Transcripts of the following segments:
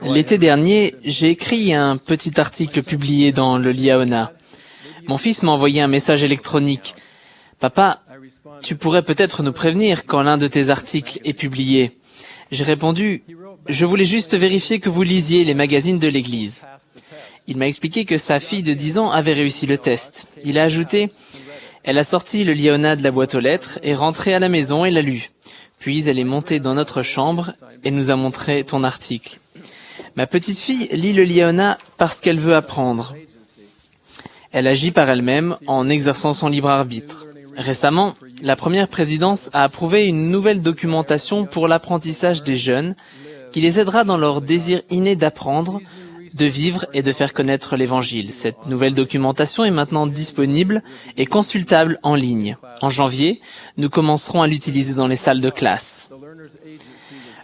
L'été dernier, j'ai écrit un petit article publié dans le Liaona. Mon fils m'a envoyé un message électronique. « Papa, tu pourrais peut-être nous prévenir quand l'un de tes articles est publié. » J'ai répondu « Je voulais juste vérifier que vous lisiez les magazines de l'église. » Il m'a expliqué que sa fille de 10 ans avait réussi le test. Il a ajouté « Elle a sorti le Liaona de la boîte aux lettres, est rentrée à la maison et l'a lu. Puis elle est montée dans notre chambre et nous a montré ton article. Ma petite fille lit le Liaona parce qu'elle veut apprendre. Elle agit par elle-même en exerçant son libre arbitre. Récemment, la première présidence a approuvé une nouvelle documentation pour l'apprentissage des jeunes qui les aidera dans leur désir inné d'apprendre, de vivre et de faire connaître l'Évangile. Cette nouvelle documentation est maintenant disponible et consultable en ligne. En janvier, nous commencerons à l'utiliser dans les salles de classe.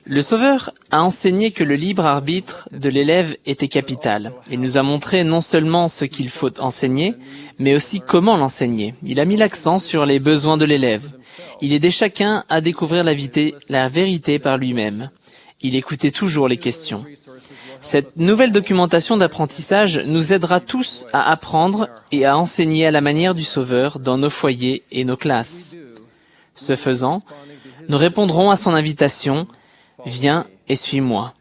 Le Sauveur a enseigné que le libre arbitre de l'élève était capital. Il nous a montré non seulement ce qu'il faut enseigner, mais aussi comment l'enseigner. Il a mis l'accent sur les besoins de l'élève. Il aidait chacun à découvrir la vérité par lui-même. Il écoutait toujours les questions. Cette nouvelle documentation d'apprentissage nous aidera tous à apprendre et à enseigner à la manière du Sauveur dans nos foyers et nos classes. Ce faisant, nous répondrons à son invitation « Viens et suis-moi »,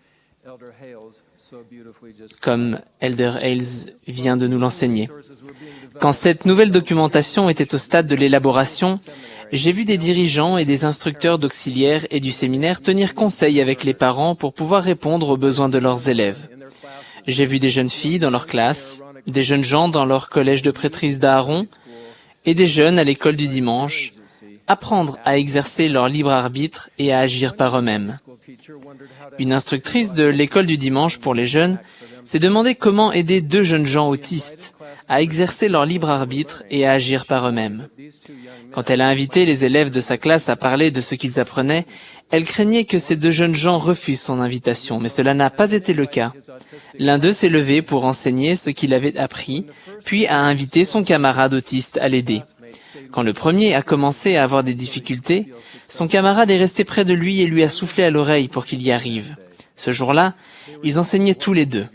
comme Elder Hales vient de nous l'enseigner. Quand cette nouvelle documentation était au stade de l'élaboration, j'ai vu des dirigeants et des instructeurs d'auxiliaires et du séminaire tenir conseil avec les parents pour pouvoir répondre aux besoins de leurs élèves. J'ai vu des jeunes filles dans leur classe, des jeunes gens dans leur collège de prêtrise d'Aaron et des jeunes à l'école du dimanche apprendre à exercer leur libre arbitre et à agir par eux-mêmes. Une instructrice de l'école du dimanche pour les jeunes s'est demandé comment aider 2 jeunes gens autistes à exercer leur libre arbitre et à agir par eux-mêmes. Quand elle a invité les élèves de sa classe à parler de ce qu'ils apprenaient, elle craignait que ces 2 jeunes gens refusent son invitation, mais cela n'a pas été le cas. L'un d'eux s'est levé pour enseigner ce qu'il avait appris, puis a invité son camarade autiste à l'aider. Quand le premier a commencé à avoir des difficultés, son camarade est resté près de lui et lui a soufflé à l'oreille pour qu'il y arrive. Ce jour-là, ils enseignaient tous les 2.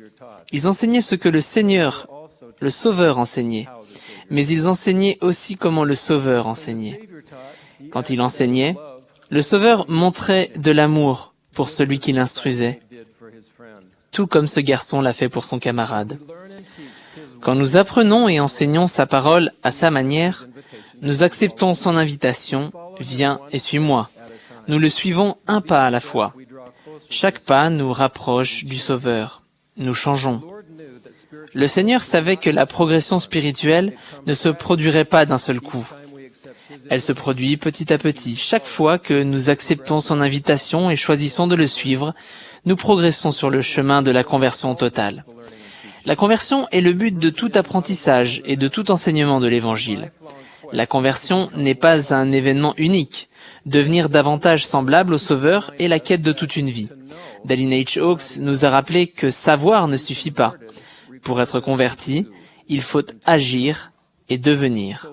Ils enseignaient ce que le Seigneur, le Sauveur, enseignait. Mais ils enseignaient aussi comment le Sauveur enseignait. Quand il enseignait, le Sauveur montrait de l'amour pour celui qui l'instruisait, tout comme ce garçon l'a fait pour son camarade. Quand nous apprenons et enseignons sa parole à sa manière, nous acceptons son invitation, « Viens et suis-moi ». Nous le suivons un pas à la fois. Chaque pas nous rapproche du Sauveur. Nous changeons. Le Seigneur savait que la progression spirituelle ne se produirait pas d'un seul coup. Elle se produit petit à petit. Chaque fois que nous acceptons son invitation et choisissons de le suivre, nous progressons sur le chemin de la conversion totale. La conversion est le but de tout apprentissage et de tout enseignement de l'Évangile. La conversion n'est pas un événement unique. Devenir davantage semblable au Sauveur est la quête de toute une vie. Dallin H. Oaks nous a rappelé que savoir ne suffit pas. Pour être converti, il faut agir et devenir.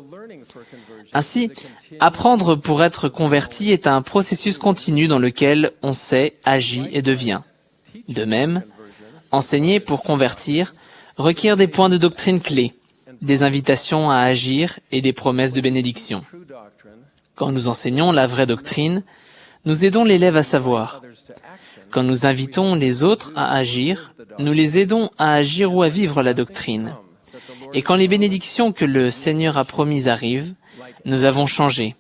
Ainsi, apprendre pour être converti est un processus continu dans lequel on sait, agit et devient. De même, enseigner pour convertir requiert des points de doctrine clés, des invitations à agir et des promesses de bénédiction. Quand nous enseignons la vraie doctrine, nous aidons l'élève à savoir. Quand nous invitons les autres à agir, nous les aidons à agir ou à vivre la doctrine. Et quand les bénédictions que le Seigneur a promises arrivent, nous avons changé.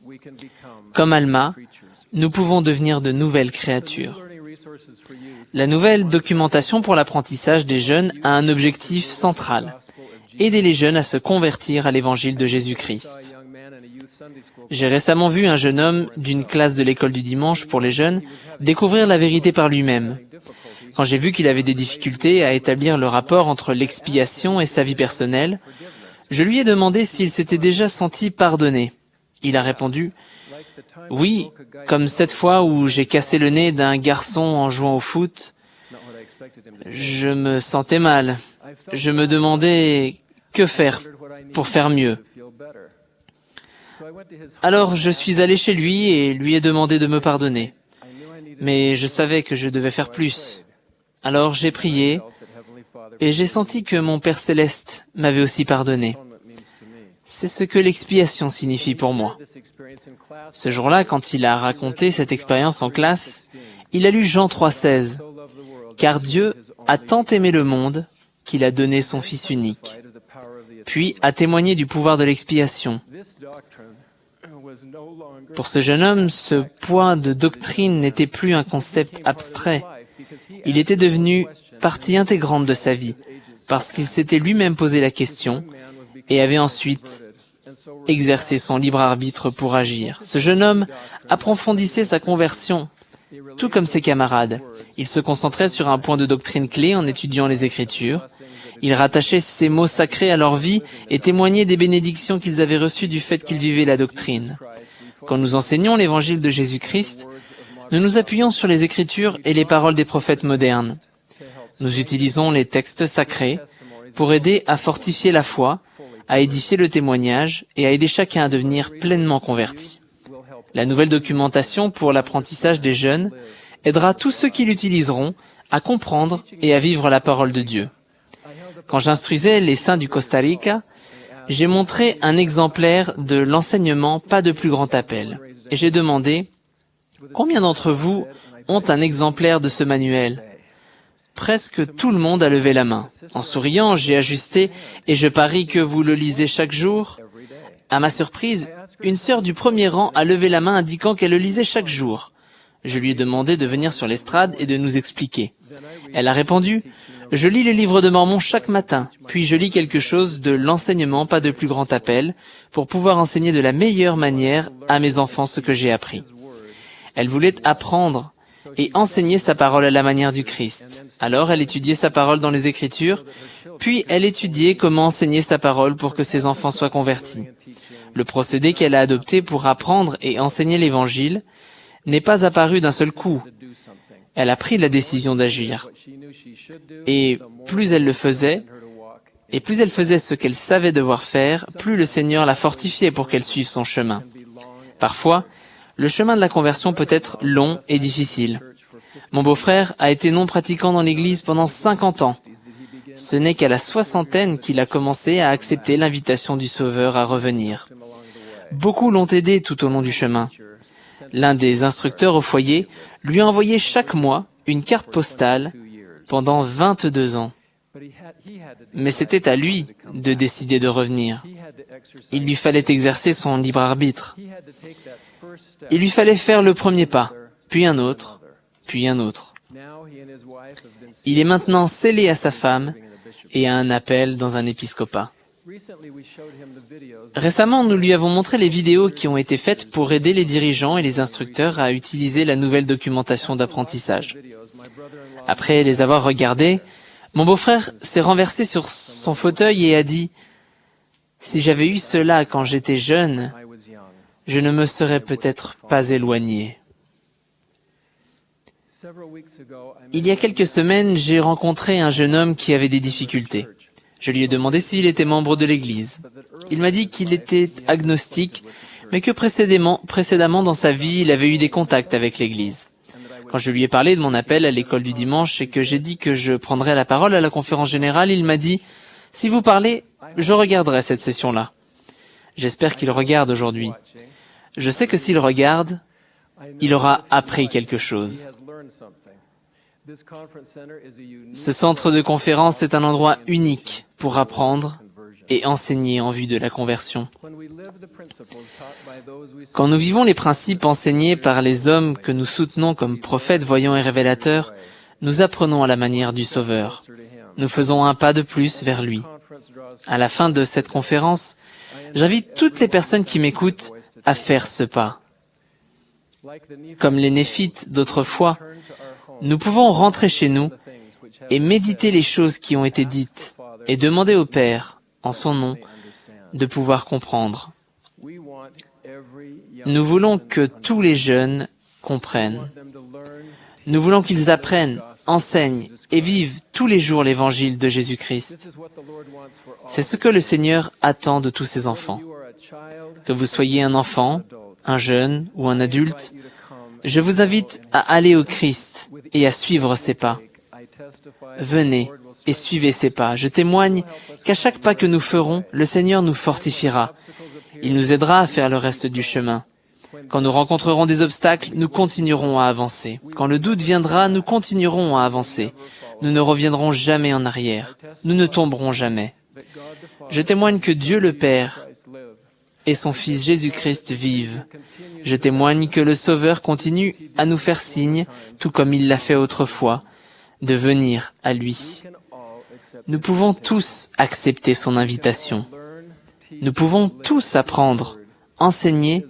Comme Alma, nous pouvons devenir de nouvelles créatures. La nouvelle documentation pour l'apprentissage des jeunes a un objectif central, aider les jeunes à se convertir à l'Évangile de Jésus-Christ. J'ai récemment vu un jeune homme d'une classe de l'école du dimanche pour les jeunes découvrir la vérité par lui-même. Quand j'ai vu qu'il avait des difficultés à établir le rapport entre l'expiation et sa vie personnelle, je lui ai demandé s'il s'était déjà senti pardonné. Il a répondu « Oui, comme cette fois où j'ai cassé le nez d'un garçon en jouant au foot. Je me sentais mal. Je me demandais que faire pour faire mieux. Alors je suis allé chez lui et lui ai demandé de me pardonner. mais je savais que je devais faire plus. Alors j'ai prié, et j'ai senti que mon Père Céleste m'avait aussi pardonné. C'est ce que l'expiation signifie pour moi. Ce jour-là, quand il a raconté cette expérience en classe, il a lu Jean 3,16. « Car Dieu a tant aimé le monde qu'il a donné son Fils unique. » Puis a témoigné du pouvoir de l'expiation. Pour ce jeune homme, ce poids de doctrine n'était plus un concept abstrait. Il était devenu partie intégrante de sa vie, parce qu'il s'était lui-même posé la question et avait ensuite exercé son libre arbitre pour agir. Ce jeune homme approfondissait sa conversion, tout comme ses camarades. Il se concentrait sur un point de doctrine clé en étudiant les Écritures. Il rattachait ces mots sacrés à leur vie et témoignait des bénédictions qu'ils avaient reçues du fait qu'ils vivaient la doctrine. Quand nous enseignons l'évangile de Jésus-Christ, nous nous appuyons sur les Écritures et les paroles des prophètes modernes. Nous utilisons les textes sacrés pour aider à fortifier la foi, à édifier le témoignage et à aider chacun à devenir pleinement converti. La nouvelle documentation pour l'apprentissage des jeunes aidera tous ceux qui l'utiliseront à comprendre et à vivre la parole de Dieu. Quand j'instruisais les saints du Costa Rica, j'ai montré un exemplaire de l'enseignement Pas de plus grand appel. Et j'ai demandé, combien d'entre vous ont un exemplaire de ce manuel? Presque tout le monde a levé la main. En souriant, j'ai ajusté et je parie que vous le lisez chaque jour. À ma surprise, une sœur du premier rang a levé la main indiquant qu'elle le lisait chaque jour. Je lui ai demandé de venir sur l'estrade et de nous expliquer. Elle a répondu, « Je lis le livre de Mormon chaque matin, puis je lis quelque chose de l'enseignement Pas de plus grand appel, pour pouvoir enseigner de la meilleure manière à mes enfants ce que j'ai appris. » Elle voulait apprendre et enseigner sa parole à la manière du Christ. Alors elle étudiait sa parole dans les Écritures, puis elle étudiait comment enseigner sa parole pour que ses enfants soient convertis. Le procédé qu'elle a adopté pour apprendre et enseigner l'Évangile n'est pas apparu d'un seul coup. Elle a pris la décision d'agir. Et plus elle le faisait, et plus elle faisait ce qu'elle savait devoir faire, plus le Seigneur la fortifiait pour qu'elle suive son chemin. Parfois, le chemin de la conversion peut être long et difficile. Mon beau-frère a été non-pratiquant dans l'Église pendant 50 ans. Ce n'est qu'à la soixantaine qu'il a commencé à accepter l'invitation du Sauveur à revenir. Beaucoup l'ont aidé tout au long du chemin. L'un des instructeurs au foyer lui a envoyé chaque mois une carte postale pendant 22 ans. Mais c'était à lui de décider de revenir. Il lui fallait exercer son libre arbitre. Il lui fallait faire le premier pas, puis un autre, puis un autre. Il est maintenant scellé à sa femme et a un appel dans un épiscopat. Récemment, nous lui avons montré les vidéos qui ont été faites pour aider les dirigeants et les instructeurs à utiliser la nouvelle documentation d'apprentissage. Après les avoir regardées, mon beau-frère s'est renversé sur son fauteuil et a dit « Si j'avais eu cela quand j'étais jeune, je ne me serais peut-être pas éloigné. » Il y a quelques semaines, j'ai rencontré un jeune homme qui avait des difficultés. Je lui ai demandé s'il était membre de l'Église. Il m'a dit qu'il était agnostique, mais que précédemment dans sa vie, il avait eu des contacts avec l'Église. Quand je lui ai parlé de mon appel à l'école du dimanche et que j'ai dit que je prendrais la parole à la conférence générale, il m'a dit « Si vous parlez, je regarderai cette session-là. » J'espère qu'il regarde aujourd'hui. Je sais que s'il regarde, il aura appris quelque chose. Ce centre de conférence est un endroit unique pour apprendre et enseigner en vue de la conversion. Quand nous vivons les principes enseignés par les hommes que nous soutenons comme prophètes, voyants et révélateurs, nous apprenons à la manière du Sauveur. Nous faisons un pas de plus vers lui. À la fin de cette conférence, j'invite toutes les personnes qui m'écoutent à faire ce pas. Comme les Néphites d'autrefois, nous pouvons rentrer chez nous et méditer les choses qui ont été dites et demander au Père, en son nom, de pouvoir comprendre. Nous voulons que tous les jeunes comprennent. Nous voulons qu'ils apprennent, enseignent et vivent tous les jours l'évangile de Jésus-Christ. C'est ce que le Seigneur attend de tous ses enfants. Que vous soyez un enfant, un jeune ou un adulte, Je vous invite à aller au Christ et à suivre ses pas. Venez et suivez ses pas. Je témoigne qu'à chaque pas que nous ferons, le Seigneur nous fortifiera. Il nous aidera à faire le reste du chemin. Quand nous rencontrerons des obstacles, nous continuerons à avancer. Quand le doute viendra, nous continuerons à avancer. Nous ne reviendrons jamais en arrière. Nous ne tomberons jamais. Je témoigne que Dieu le Père et son Fils Jésus-Christ vivent. Je témoigne que le Sauveur continue à nous faire signe, tout comme il l'a fait autrefois, de venir à lui. Nous pouvons tous accepter son invitation. Nous pouvons tous apprendre, enseigner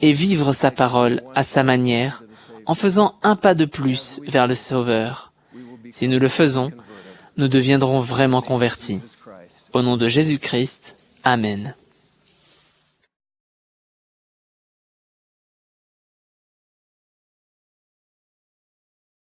et vivre sa parole à sa manière, en faisant un pas de plus vers le Sauveur. Si nous le faisons, nous deviendrons vraiment convertis. Au nom de Jésus-Christ, Amen.